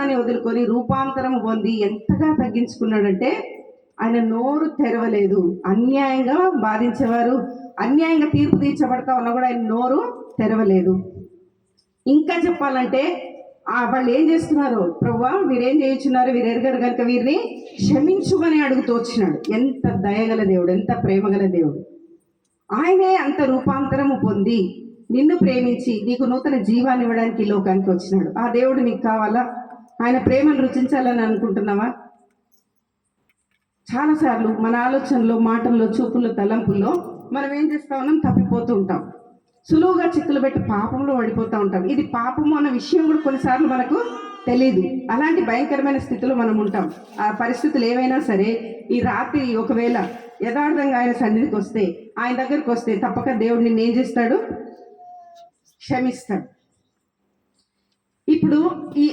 స్థానాన్ని వదులుకొని రూపాంతరం పొంది ఎంతగా తగ్గించుకున్నాడంటే ఆయన నోరు తెరవలేదు. అన్యాయంగా బాధించేవారు, అన్యాయంగా తీర్పు తీర్చబడతా ఉన్నా కూడా ఆయన నోరు తెరవలేదు. ఇంకా చెప్పాలంటే వాళ్ళు ఏం చేస్తున్నారు, ప్రభువా వీరేం చేయించున్నారు, వీరు ఎరగరు కనుక వీరిని క్షమించుమని అడుగుతూ వచ్చినాడు. ఎంత దయగల దేవుడు, ఎంత ప్రేమగల దేవుడు. ఆయనే అంత రూపాంతరము పొంది నిన్ను ప్రేమించి నీకు నూతన జీవాన్ని ఇవ్వడానికి ఈ లోకానికి వచ్చినాడు. ఆ దేవుడు నీకు కావాలా? ఆయన ప్రేమను రుచించాలని అనుకుంటున్నావా? చాలాసార్లు మన ఆలోచనలో, మాటల్లో, చూపుల్లో, తలంపుల్లో మనం ఏం చేస్తా ఉన్నాం, తప్పిపోతూ ఉంటాం. సులువుగా చిక్కులు పెట్టి పాపంలో పడిపోతూ ఉంటాం. ఇది పాపము అన్న విషయం కూడా కొన్నిసార్లు మనకు తెలీదు. అలాంటి భయంకరమైన స్థితిలో మనం ఉంటాం. ఆ పరిస్థితులు ఏవైనా సరే ఈ రాత్రి ఒకవేళ యథార్థంగా ఆయన సన్నిధికి వస్తే, ఆయన దగ్గరికి వస్తే తప్పక దేవుడు నిన్ను ఏం చేస్తాడు, క్షమిస్తాడు. ఇప్పుడు ఈ